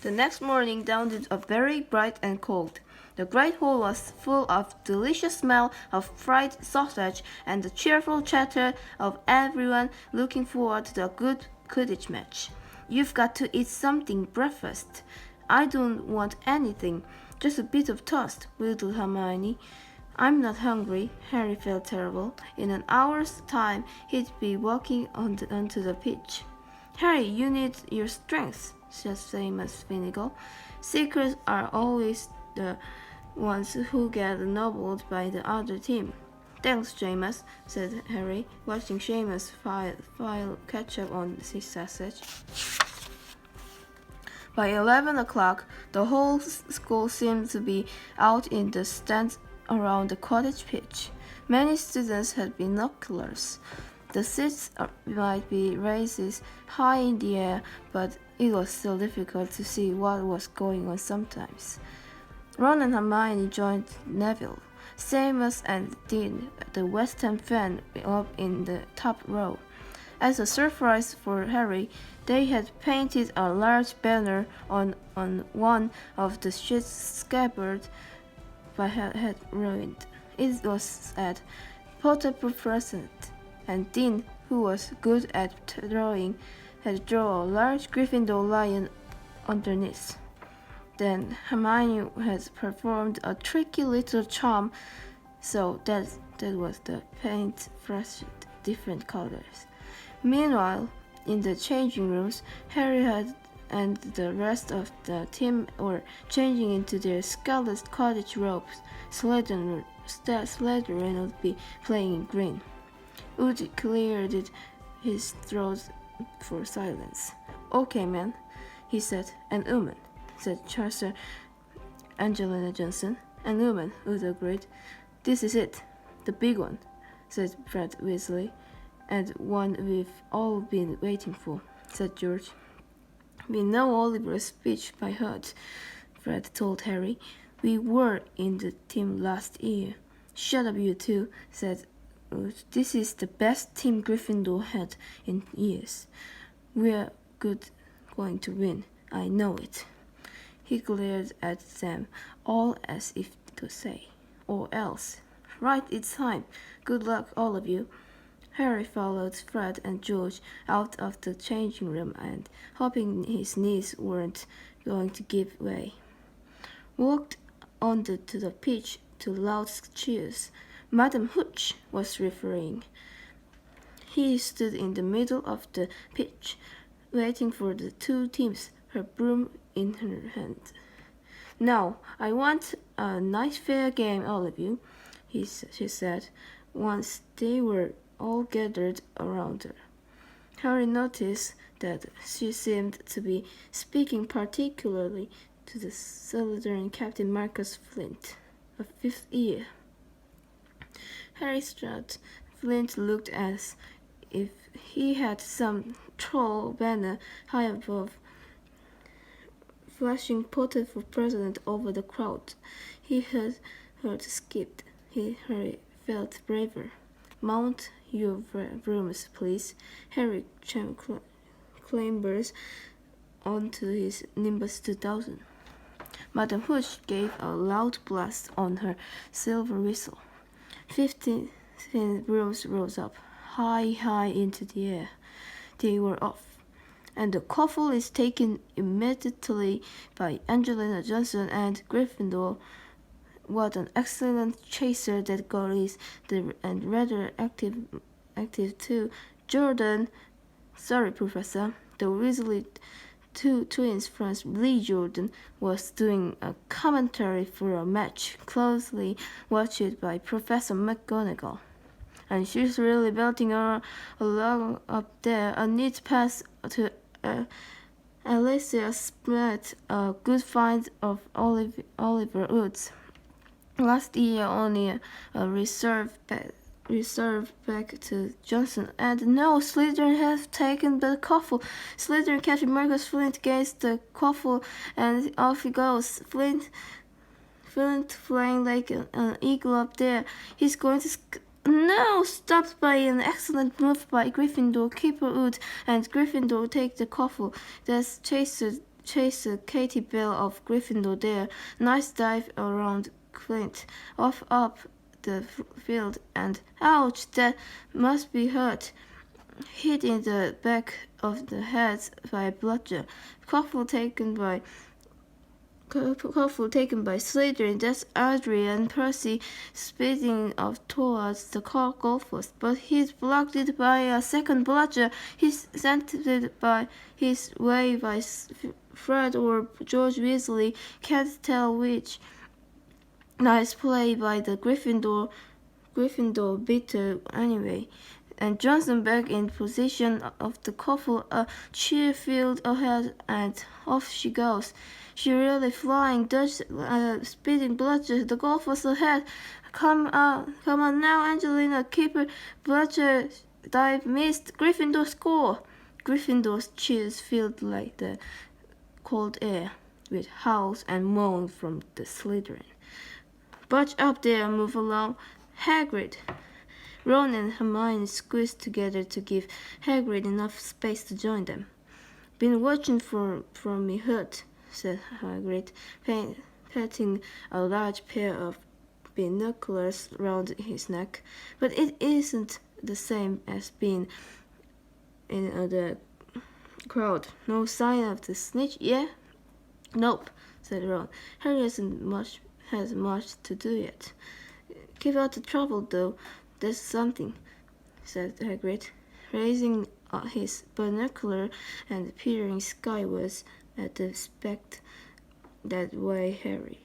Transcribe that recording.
The next morning dawned very bright and cold. The great hall was full of delicious smell of fried sausage and the cheerful chatter of everyone looking forward to the good quiddich match. You've got to eat something breakfast. I don't want anything, just a bit of toast, wheedled Hermione. I'm not hungry. Harry felt terrible. In an hour's time, he'd be walking onto the pitch. Harry, you need your strength, said Seamus Finnegan. Seekers are always the ones who get nobbled by the other team. Thanks, Seamus, said Harry, watching Seamus file ketchup on his sausage. By 11 o'clock, the whole school seemed to be out in the stands around the cottage pitch. Many students had binoculars. The seats might be raised high in the air, but it was still difficult to see what was going on sometimes. Ron and Hermione joined Neville, Seamus and Dean, the West Ham fan, up in the top row. As a surprise for Harry, they had painted a large banner on one of the sheets scabbard but had ruined. It was said, Potter present, and Dean, who was good at drawing, had drawn a large Gryffindor lion underneath. Then Hermione had performed a tricky little charm, so that was the paint flashed different colors. Meanwhile, in the changing rooms, Harry and the rest of the team were changing into their scarlet cottage robes. Slytherin would be playing in green. Wood cleared his throat for silence. Okay, man, he said. And woman, said Chancellor Angelina Johnson. And woman, Wood agreed. This is it, the big one, said Fred Weasley. And one we've all been waiting for, said George. We know Oliver's speech by heart, Fred told Harry. We were in the team last year. Shut up, you two, said Wood. This is the best team Gryffindor had in years. We're going to win. I know it. He glared at them, all as if to say, or else. Right, it's time. Good luck, all of you. Harry followed Fred and George out of the changing room and, hoping his knees weren't going to give way, walked onto the pitch to loud cheers. Madam Hooch was refereeing. He stood in the middle of the pitch, waiting for the two teams, her broom in her hand. Now, I want a nice fair game, all of you, she said, once they were all gathered around her. Harry noticed that she seemed to be speaking particularly to the Slytherin Captain Marcus Flint, a fifth year. Harry Strut Flint looked as if he had some troll banner high above, flashing Potter for president over the crowd. He had heard skipped. Harry felt braver. Mount your brooms, please. Harry clambers onto his Nimbus 2000. Madam Hooch gave a loud blast on her silver whistle. 15 brooms rose up, high into the air. They were off, and the quaffle is taken immediately by Angelina Johnson and Gryffindor. What an excellent chaser that girl is, and rather active too. Jordan, sorry, Professor. The Weasley twins from Lee Jordan was doing a commentary for a match closely watched by Professor McGonagall. And she's really belting her along up there. A neat pass to Alicia Smith, a good find of Oliver Woods. Last year, only a reserve back to Johnson. And no, Slytherin have taken the quaffle. Slytherin Captain Marcus Flint gets the quaffle, and off he goes. Flint flying like an eagle up there. He's going to... No! Stopped by an excellent move by Gryffindor keeper Wood, and Gryffindor take the quaffle. That's chaser chase Katie Bell of Gryffindor there. Nice dive around Clint, off up the field, and ouch, that must be hurt. Hit in the back of the head by a bludger. Coughful taken by Slytherin. That's Adrian Percy speeding off towards the golfers, but he's blocked it by a second bludger. He's sent it by his way by Fred or George Weasley. Can't tell which. Nice play by the Gryffindor beater anyway. And Johnson back in position of the couple, a cheer field ahead, and off she goes. She really flying, dodged speeding bludger. The golfers ahead. Come on now, Angelina. Keeper bludger dive missed. Gryffindor score. Gryffindor's cheers filled like the cold air, with howls and moans from the Slytherin. Budge up there, move along. Hagrid. Ron and Hermione squeezed together to give Hagrid enough space to join them. Been watching from me hut, said Hagrid, patting a large pair of binoculars round his neck. But it isn't the same as being in the crowd. No sign of the snitch, yeah? Nope, said Ron. Harry has much to do yet. Keep out the trouble, though. That's something, said Hagrid, raising his binocular and peering skywards at the speck that way Harry.